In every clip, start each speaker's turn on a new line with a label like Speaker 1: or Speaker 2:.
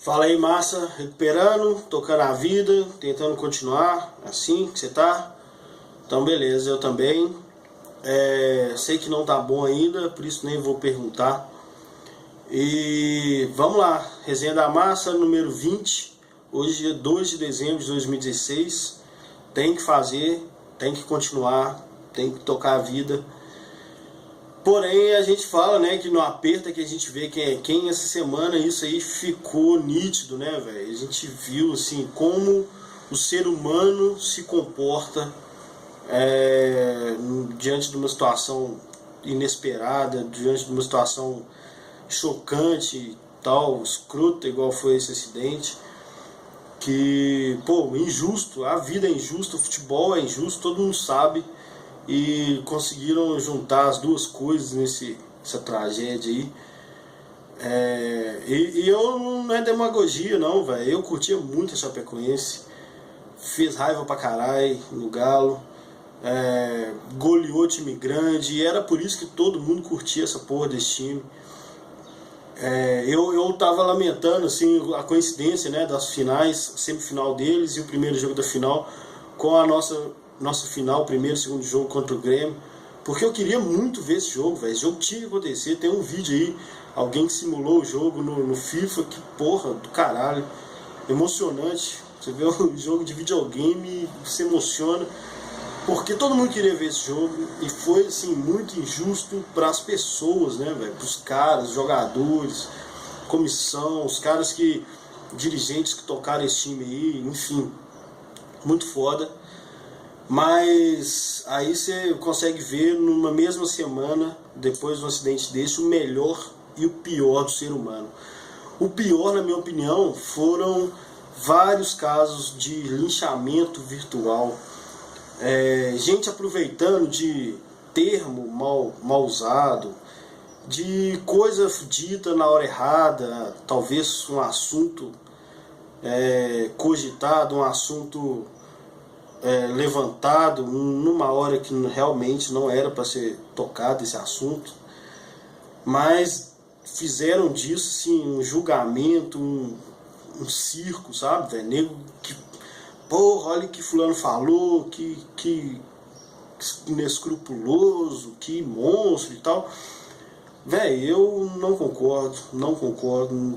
Speaker 1: Fala aí, massa, recuperando, tocando a vida, tentando continuar assim que você tá. Então beleza, eu também. Sei que não tá bom ainda, por isso nem vou perguntar. E vamos lá, resenha da massa número 20. Hoje é 2 de dezembro de 2016. Tem que fazer, tem que continuar, tem que tocar a vida. Porém, a gente fala, né, que no aperto é que a gente vê quem é quem. Essa semana isso aí ficou nítido, né, velho? A gente viu, assim, como o ser humano se comporta diante de uma situação inesperada, diante de uma situação chocante e tal, escrota, igual foi esse acidente. Que, pô, injusto, a vida é injusta, o futebol é injusto, todo mundo sabe. E conseguiram juntar as duas coisas nessa tragédia aí. E eu não é demagogia não, velho. Eu curtia muito a Chapecoense. Fez raiva pra caralho no Galo. Goleou time grande. E era por isso que todo mundo curtia essa porra desse time. Eu tava lamentando assim, a coincidência, né, das finais, semifinal deles e o primeiro jogo da final com a nossa final, primeiro e segundo jogo contra o Grêmio, porque eu queria muito ver esse jogo, velho. Esse jogo tinha que acontecer. Tem um vídeo aí, alguém que simulou o jogo no FIFA, que porra do caralho, emocionante. Você vê o jogo de videogame, se emociona, porque todo mundo queria ver esse jogo e foi assim muito injusto para as pessoas, né, velho, para os caras, jogadores, comissão, os caras que dirigentes que tocaram esse time aí, enfim, muito foda. Mas aí você consegue ver numa mesma semana, depois do acidente desse, o melhor e o pior do ser humano. O pior, na minha opinião, foram vários casos de linchamento virtual. Gente aproveitando de termo mal usado, de coisa dita na hora errada, talvez um assunto cogitado, um assunto levantado numa hora que realmente não era para ser tocado esse assunto, mas fizeram disso assim, um julgamento, um circo, sabe, velho? Nego que, porra, olha o que fulano falou, que inescrupuloso, que monstro e tal. Velho, eu não concordo.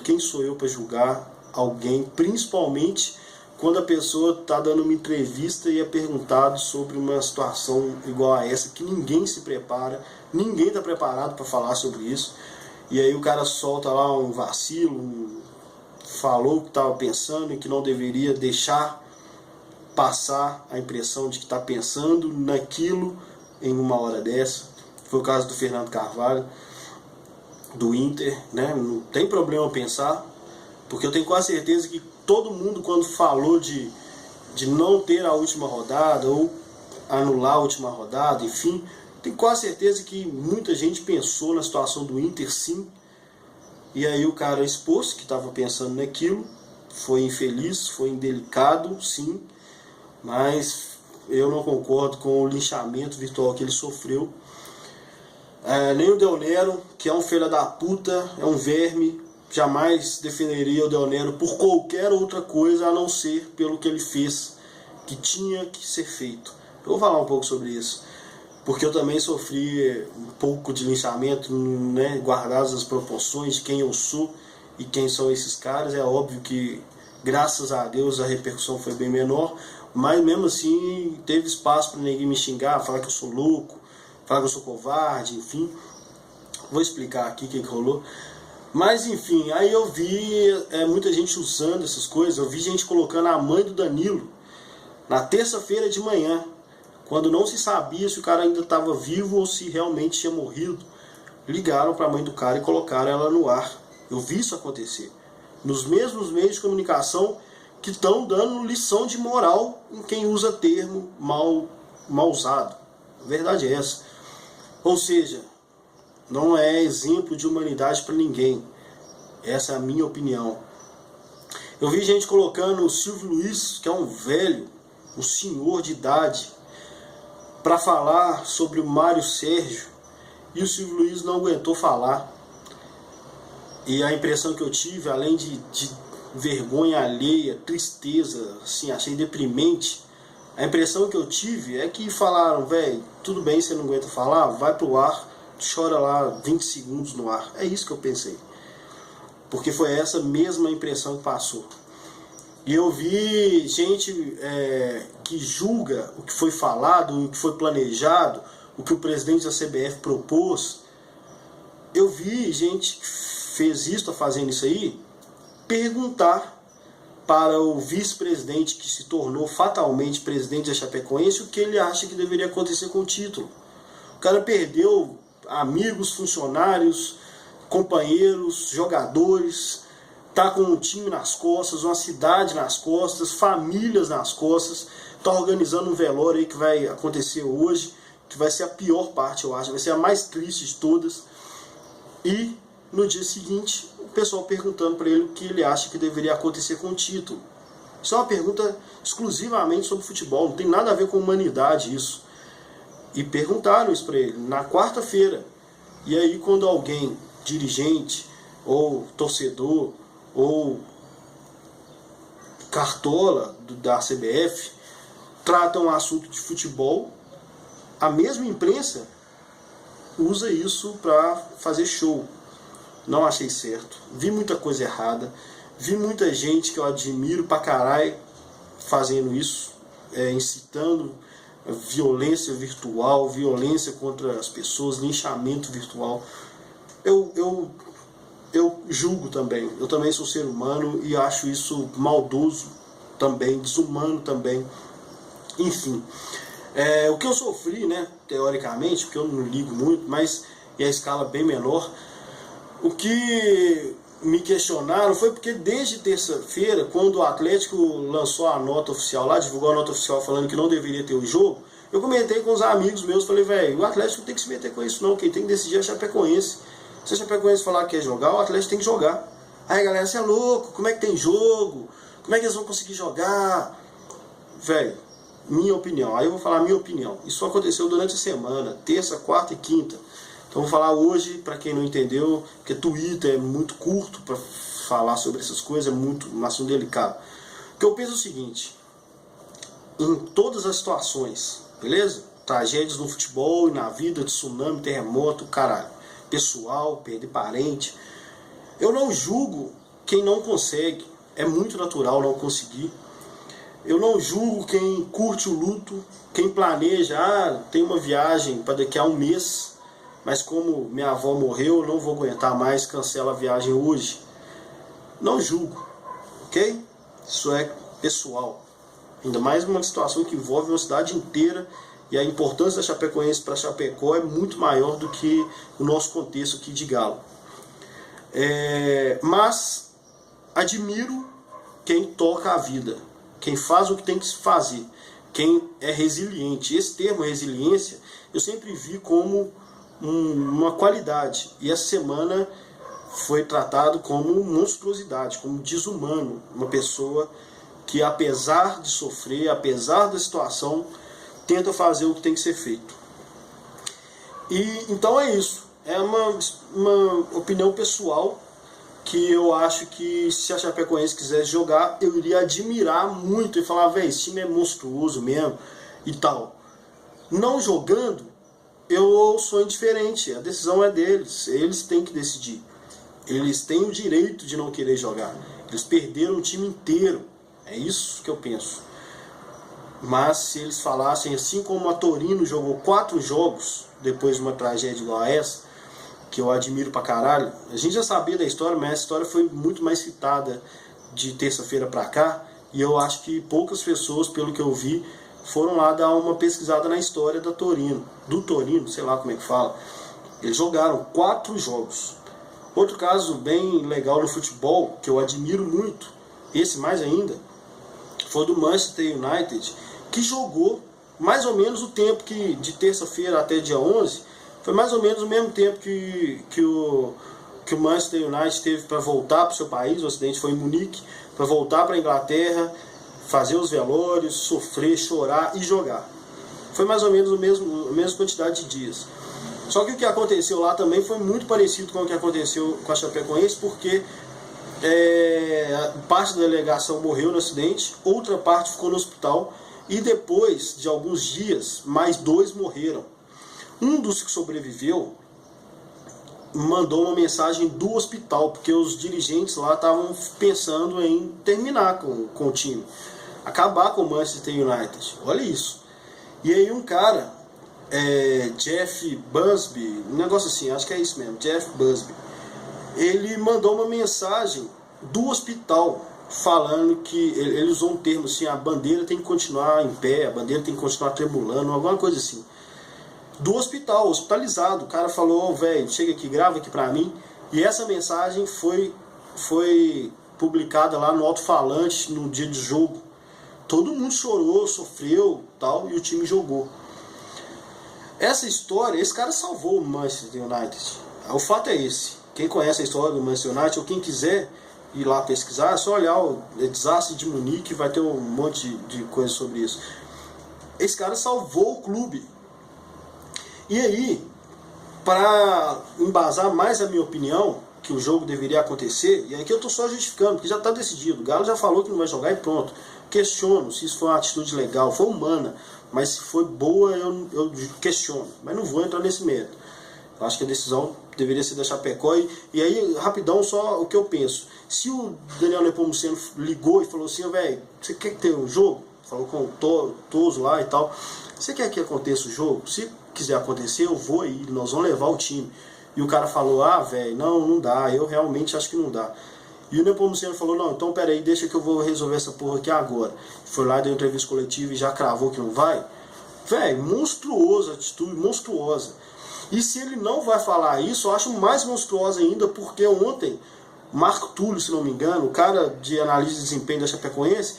Speaker 1: Quem sou eu para julgar alguém, principalmente quando a pessoa está dando uma entrevista e é perguntado sobre uma situação igual a essa, que ninguém se prepara, ninguém está preparado para falar sobre isso, e aí o cara solta lá um vacilo, falou o que estava pensando e que não deveria deixar passar a impressão de que está pensando naquilo em uma hora dessa. Foi o caso do Fernando Carvalho, do Inter, né? Não tem problema pensar, porque eu tenho quase certeza que todo mundo, quando falou de não ter a última rodada ou anular a última rodada, enfim, tenho quase certeza que muita gente pensou na situação do Inter, sim. E aí o cara expôs que estava pensando naquilo, foi infeliz, foi indelicado, sim, mas eu não concordo com o linchamento virtual que ele sofreu. Nem o Del Nero, que é um filho da puta, é um verme. Jamais defenderia o Del Nero por qualquer outra coisa a não ser pelo que ele fez, que tinha que ser feito. Eu vou falar um pouco sobre isso, porque eu também sofri um pouco de linchamento, né, guardadas as proporções de quem eu sou e quem são esses caras. É óbvio que, graças a Deus, a repercussão foi bem menor, mas mesmo assim teve espaço para ninguém me xingar, falar que eu sou louco, falar que eu sou covarde, enfim. Vou explicar aqui o que rolou. Mas enfim, aí eu vi muita gente usando essas coisas. Eu vi gente colocando a mãe do Danilo na terça-feira de manhã, quando não se sabia se o cara ainda estava vivo ou se realmente tinha morrido. Ligaram para a mãe do cara e colocaram ela no ar. Eu vi isso acontecer nos mesmos meios de comunicação que estão dando lição de moral em quem usa termo mal usado. A verdade é essa. Ou seja, não é exemplo de humanidade para ninguém. Essa é a minha opinião. Eu vi gente colocando o Silvio Luiz, que é um velho, um senhor de idade, para falar sobre o Mário Sérgio, e o Silvio Luiz não aguentou falar. E a impressão que eu tive, além de vergonha alheia, tristeza, assim, achei deprimente. A impressão que eu tive é que falaram, velho, tudo bem, você não aguenta falar, vai pro ar, chora lá 20 segundos no ar. É isso que eu pensei. Porque foi essa mesma impressão que passou. E eu vi gente que julga o que foi falado, o que foi planejado, o que o presidente da CBF propôs. Eu vi gente que fez isso, está fazendo isso aí, perguntar para o vice-presidente que se tornou fatalmente presidente da Chapecoense o que ele acha que deveria acontecer com o título. O cara perdeu amigos, funcionários, companheiros, jogadores, tá com um time nas costas, uma cidade nas costas, famílias nas costas, tá organizando um velório aí que vai acontecer hoje, que vai ser a pior parte, eu acho, vai ser a mais triste de todas. E no dia seguinte, o pessoal perguntando para ele o que ele acha que deveria acontecer com o título. Isso é uma pergunta exclusivamente sobre futebol, não tem nada a ver com humanidade isso. E perguntaram isso para ele na quarta-feira. E aí quando alguém, dirigente, ou torcedor, ou cartola da CBF, trata um assunto de futebol, a mesma imprensa usa isso para fazer show. Não achei certo. Vi muita coisa errada. Vi muita gente que eu admiro pra caralho fazendo isso, incitando violência virtual, violência contra as pessoas, linchamento virtual. Eu julgo também. Eu também sou ser humano e acho isso maldoso também, desumano também. Enfim. O que eu sofri, né, teoricamente, porque eu não ligo muito, mas em a escala bem menor, o que me questionaram foi porque desde terça-feira, quando o Atlético lançou a nota oficial lá, divulgou a nota oficial falando que não deveria ter o jogo, eu comentei com os amigos meus, falei, velho, o Atlético não tem que se meter com isso não, quem tem que decidir é a Chapecoense. Se a Chapecoense falar que quer jogar, o Atlético tem que jogar. Aí galera, você é louco, como é que tem jogo? Como é que eles vão conseguir jogar? Velho, minha opinião, aí eu vou falar minha opinião. Isso aconteceu durante a semana, terça, quarta e quinta. Então vou falar hoje, para quem não entendeu, porque Twitter é muito curto para falar sobre essas coisas, é muito um assunto delicado. O que eu penso é o seguinte, em todas as situações, beleza? Tragédias no futebol e na vida, tsunami, terremoto, caralho, pessoal, perder parente. Eu não julgo quem não consegue, é muito natural não conseguir. Eu não julgo quem curte o luto, quem planeja, tem uma viagem para daqui a um mês, mas como minha avó morreu, eu não vou aguentar mais, cancela a viagem hoje. Não julgo, ok? Isso é pessoal. Ainda mais numa situação que envolve uma cidade inteira e a importância da Chapecoense para Chapecó é muito maior do que o nosso contexto aqui de Galo. Mas admiro quem toca a vida, quem faz o que tem que se fazer, quem é resiliente. Esse termo resiliência eu sempre vi como uma qualidade, e essa semana foi tratado como monstruosidade, como desumano, uma pessoa que apesar de sofrer, apesar da situação, tenta fazer o que tem que ser feito. E então é isso, é uma opinião pessoal, que eu acho que se a Chapecoense quisesse jogar, eu iria admirar muito e falar, velho, esse time é monstruoso mesmo e tal. Não jogando, eu sou indiferente, a decisão é deles, eles têm que decidir. Eles têm o direito de não querer jogar. Eles perderam o time inteiro, é isso que eu penso. Mas se eles falassem, assim como a Torino jogou 4 jogos depois de uma tragédia igual a essa, que eu admiro pra caralho, a gente já sabia da história, mas essa história foi muito mais citada de terça-feira pra cá, e eu acho que poucas pessoas, pelo que eu vi, foram lá dar uma pesquisada na história da Torino, do Torino, sei lá como é que fala. Eles jogaram 4 jogos. Outro caso bem legal no futebol, que eu admiro muito, esse mais ainda, foi do Manchester United, que jogou mais ou menos o tempo que de terça-feira até dia 11, foi mais ou menos o mesmo tempo que o Manchester United teve para voltar para o seu país. O acidente foi em Munique, para voltar para a Inglaterra, fazer os velórios, sofrer, chorar e jogar. Foi mais ou menos a mesma quantidade de dias. Só que o que aconteceu lá também foi muito parecido com o que aconteceu com a Chapecoense, porque parte da delegação morreu no acidente, outra parte ficou no hospital e depois de alguns dias, mais 2 morreram. Um dos que sobreviveu mandou uma mensagem do hospital, porque os dirigentes lá estavam pensando em terminar com o time, acabar com o Manchester United. Olha isso. E aí um cara, Jeff Busby, um negócio assim, acho que é isso mesmo, Jeff Busby, ele mandou uma mensagem do hospital falando que, ele usou um termo assim, a bandeira tem que continuar em pé, a bandeira tem que continuar tremulando, alguma coisa assim. Do hospital, hospitalizado, o cara falou, velho, chega aqui, grava aqui pra mim. E essa mensagem foi publicada lá no alto-falante no dia de jogo. Todo mundo chorou, sofreu, tal, e o time jogou. Essa história, esse cara salvou o Manchester United. O fato é esse. Quem conhece a história do Manchester United, ou quem quiser ir lá pesquisar, é só olhar o desastre de Munique, vai ter um monte de coisa sobre isso. Esse cara salvou o clube. E aí, para embasar mais a minha opinião, que o jogo deveria acontecer, e aqui eu estou só justificando, porque já está decidido, o Galo já falou que não vai jogar e pronto. Questiono se isso foi uma atitude legal, foi humana, mas se foi boa eu questiono, mas não vou entrar nesse mérito. Eu acho que a decisão deveria ser da Chapecó, e aí, rapidão, só o que eu penso. Se o Daniel Nepomuceno ligou e falou assim, velho, você quer ter um jogo? Falou com o Toso lá e tal, você quer que aconteça o jogo? Se quiser acontecer, eu vou aí, nós vamos levar o time. E o cara falou, velho, não dá, eu realmente acho que não dá. E o Nepomuceno falou, não, então peraí, deixa que eu vou resolver essa porra aqui agora. Foi lá, deu entrevista coletiva e já cravou que não vai. Velho, monstruosa atitude, monstruosa. E se ele não vai falar isso, eu acho mais monstruosa ainda, porque ontem, Marco Túlio, se não me engano, o cara de análise de desempenho da Chapecoense,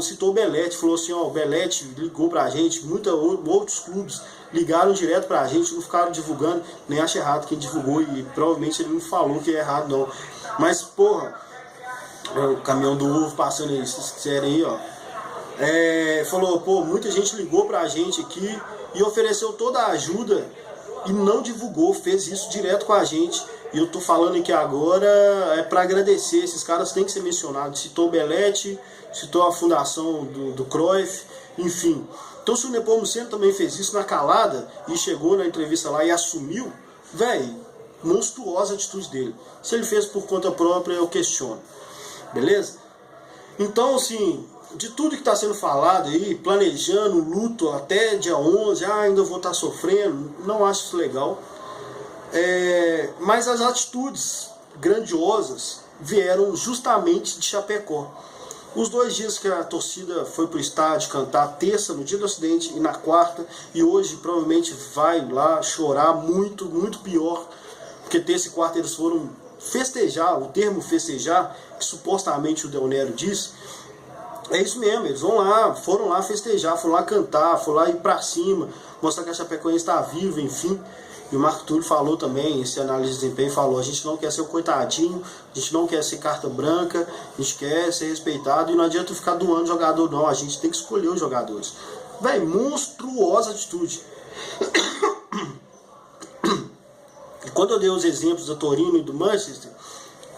Speaker 1: citou o Belletti, falou assim, o Belletti ligou pra gente, outros clubes ligaram direto pra gente, não ficaram divulgando, nem acho errado quem divulgou, e provavelmente ele não falou que é errado não. Mas, porra, o caminhão do ovo passando aí, se quiserem aí, ó. Falou, pô, muita gente ligou pra gente aqui e ofereceu toda a ajuda e não divulgou, fez isso direto com a gente. E eu tô falando aqui agora pra agradecer, esses caras têm que ser mencionados. Citou o Belletti, citou a fundação do Cruyff, enfim. Então se o Nepomuceno também fez isso na calada e chegou na entrevista lá e assumiu, velho, monstruosa a atitude dele. Se ele fez por conta própria, eu questiono. Beleza? Então, assim, de tudo que está sendo falado aí, planejando luto até dia 11, ainda vou estar sofrendo, não acho isso legal. Mas as atitudes grandiosas vieram justamente de Chapecó. Os 2 dias que a torcida foi para o estádio cantar, terça, no dia do acidente, e na quarta, e hoje provavelmente vai lá chorar muito, muito pior, porque terça e quarta eles foram festejar, o termo festejar, que supostamente o Del Nero diz, é isso mesmo, eles foram lá festejar, foram lá cantar, foram lá ir pra cima, mostrar que a Chapecoense está viva, enfim. E o Marco Túlio falou também, esse análise de desempenho falou, a gente não quer ser o coitadinho, a gente não quer ser carta branca, a gente quer ser respeitado e não adianta ficar doando jogador não, a gente tem que escolher os jogadores. Véi, monstruosa atitude. E quando eu dei os exemplos do Torino e do Manchester,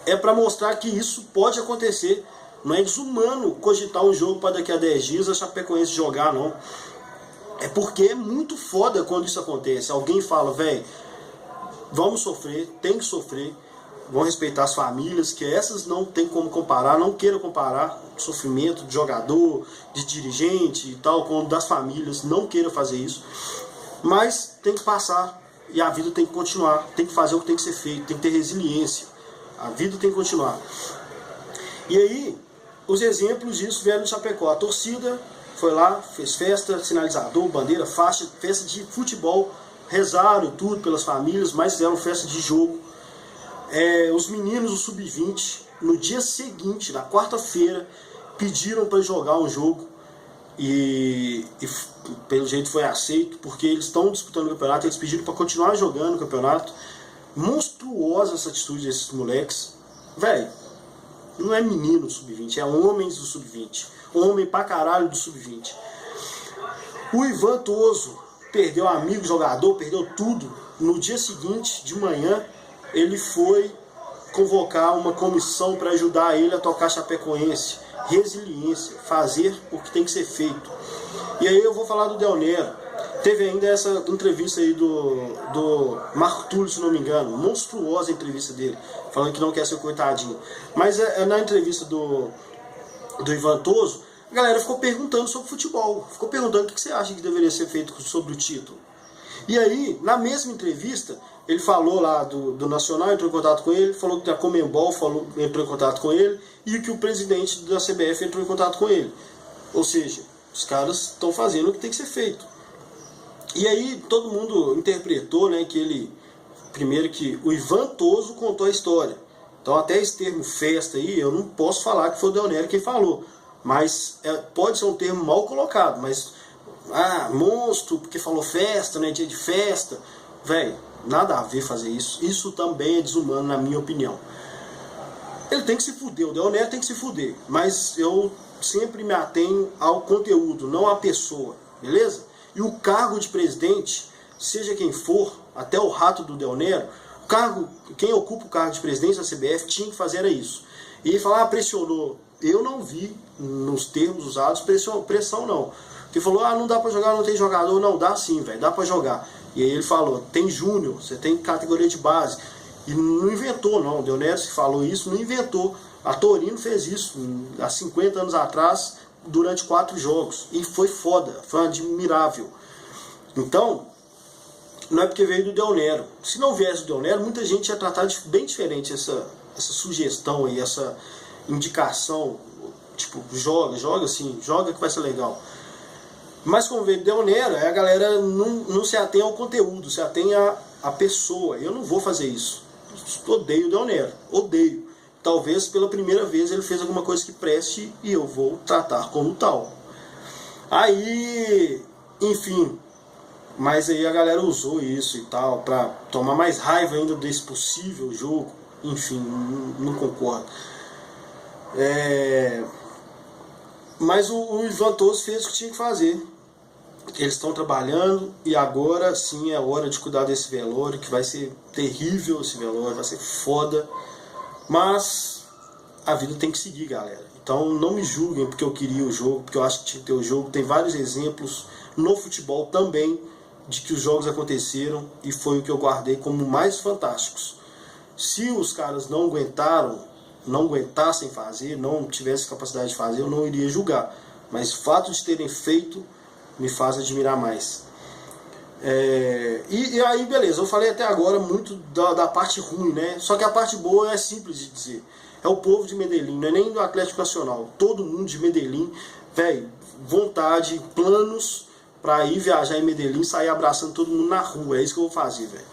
Speaker 1: é para mostrar que isso pode acontecer. Não é desumano cogitar um jogo para daqui a 10 dias a Chapecoense jogar, não. É porque é muito foda quando isso acontece. Alguém fala, velho, vamos sofrer, tem que sofrer, vão respeitar as famílias, que essas não tem como comparar, não queira comparar o sofrimento de jogador, de dirigente e tal, com o das famílias, não queira fazer isso. Mas tem que passar e a vida tem que continuar, tem que fazer o que tem que ser feito, tem que ter resiliência. A vida tem que continuar. E aí, os exemplos disso vieram de Chapecó. A torcida foi lá, fez festa, sinalizador, bandeira, faixa, festa de futebol, rezaram tudo pelas famílias, mas fizeram festa de jogo. Os meninos do Sub-20, no dia seguinte, na quarta-feira, pediram para jogar um jogo e pelo jeito foi aceito, porque eles estão disputando o campeonato, eles pediram para continuar jogando o campeonato. Monstruosa essa atitude desses moleques. Velho, não é menino do Sub-20, é homens do Sub-20. Homem pra caralho do Sub-20. O Ivan Toso perdeu amigo, jogador, perdeu tudo. No dia seguinte, de manhã, ele foi convocar uma comissão para ajudar ele a tocar Chapecoense. Resiliência, fazer o que tem que ser feito. E aí eu vou falar do Del Nero. Teve ainda essa entrevista aí do Marco Túlio, se não me engano, monstruosa a entrevista dele, falando que não quer ser coitadinho. Mas na entrevista do Ivan Toso, a galera ficou perguntando sobre futebol, ficou perguntando o que você acha que deveria ser feito sobre o título. E aí, na mesma entrevista, ele falou lá do Nacional, entrou em contato com ele, falou que a Conmebol entrou em contato com ele, e que o presidente da CBF entrou em contato com ele. Ou seja, os caras estão fazendo o que tem que ser feito. E aí todo mundo interpretou, né, que ele, primeiro que o Ivan Toso contou a história. Então até esse termo festa aí, eu não posso falar que foi o Del Nero quem falou. Mas pode ser um termo mal colocado, mas monstro, porque falou festa, né, dia de festa. Velho, nada a ver fazer isso. Isso também é desumano, na minha opinião. Ele tem que se fuder, o Del Nero tem que se fuder. Mas eu sempre me atenho ao conteúdo, não à pessoa, beleza? E o cargo de presidente, seja quem for, até o rato do Del Nero, quem ocupa o cargo de presidente da CBF tinha que fazer era isso. E ele falou, pressionou. Eu não vi, nos termos usados, pressão não. Porque falou, não dá pra jogar, não tem jogador. Não, dá sim, velho, dá pra jogar. E aí ele falou, tem júnior, você tem categoria de base. E não inventou, não. O Del Nero, se falou isso, não inventou. A Torino fez isso há 50 anos atrás, durante 4 jogos. E foi foda, foi admirável. Então, não é porque veio do Del Nero. Se não viesse do Del Nero, muita gente ia tratar bem diferente essa sugestão aí, essa indicação. Tipo, joga assim, joga que vai ser legal. Mas como veio do Del Nero, a galera não se atém ao conteúdo, se atém à pessoa. Eu não vou fazer isso. Odeio o Del Nero, odeio. Talvez pela primeira vez ele fez alguma coisa que preste e eu vou tratar como tal. Aí, enfim, mas aí a galera usou isso e tal para tomar mais raiva ainda desse possível jogo. Enfim, não concordo. Mas o Ivan Toso fez o que tinha que fazer. Eles estão trabalhando e agora sim é hora de cuidar desse velório, que vai ser terrível esse velório, vai ser foda. Mas a vida tem que seguir, galera. Então não me julguem porque eu queria o jogo, porque eu acho que tinha que ter o jogo. Tem vários exemplos no futebol também de que os jogos aconteceram e foi o que eu guardei como mais fantásticos. Se os caras não aguentassem fazer, não tivessem capacidade de fazer, eu não iria julgar. Mas o fato de terem feito me faz admirar mais. E aí, beleza, eu falei até agora muito da parte ruim, né? Só que a parte boa é simples de dizer. É o povo de Medellín, não é nem do Atlético Nacional. Todo mundo de Medellín, velho, vontade, planos para ir viajar em Medellín, sair abraçando todo mundo na rua. É isso que eu vou fazer, velho.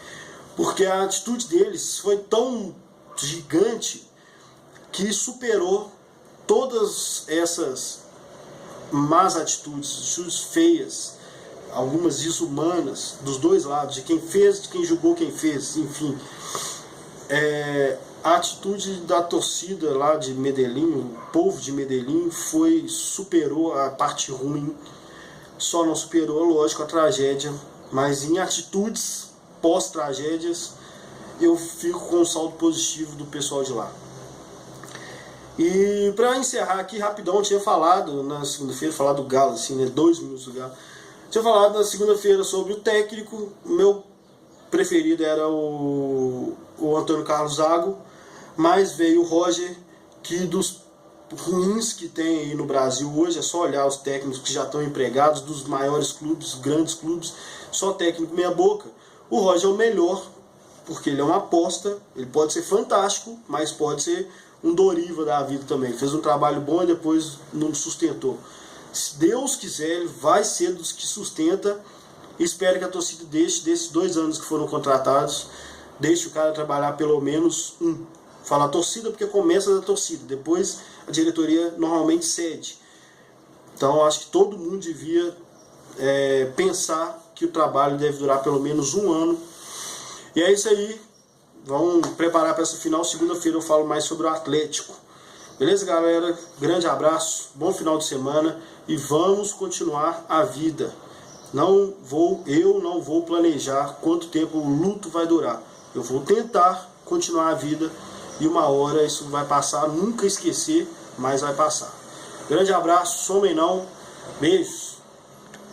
Speaker 1: Porque a atitude deles foi tão gigante que superou todas essas más atitudes feias, algumas desumanas, dos dois lados, de quem fez, de quem julgou quem fez, enfim. A atitude da torcida lá de Medellín, o povo de Medellín, superou a parte ruim, só não superou, lógico, a tragédia, mas em atitudes pós-tragédias, eu fico com um saldo positivo do pessoal de lá. E para encerrar aqui rapidão, eu tinha falado na segunda-feira, falar do Galo, assim, né, 2 minutos do Galo. Tinha falado na segunda-feira sobre o técnico. Meu preferido era o Antônio Carlos Zago, mas veio o Roger, que dos ruins que tem aí no Brasil hoje, é só olhar os técnicos que já estão empregados, dos maiores clubes, grandes clubes, só técnico meia boca. O Roger é o melhor, porque ele é uma aposta, ele pode ser fantástico, mas pode ser um Doriva da vida também. Fez um trabalho bom e depois não sustentou. Se Deus quiser, ele vai ser dos que sustenta. Espero que a torcida deixe, desses 2 anos que foram contratados, deixe o cara trabalhar pelo menos um. Fala torcida porque começa da torcida, depois a diretoria normalmente cede. Então acho que todo mundo devia pensar que o trabalho deve durar pelo menos 1 ano. E é isso aí. Vamos preparar para essa final. Segunda-feira eu falo mais sobre o Atlético. Beleza, galera? Grande abraço, bom final de semana e vamos continuar a vida. Eu não vou planejar quanto tempo o luto vai durar. Eu vou tentar continuar a vida e uma hora isso vai passar, nunca esquecer, mas vai passar. Grande abraço, somem não, beijos.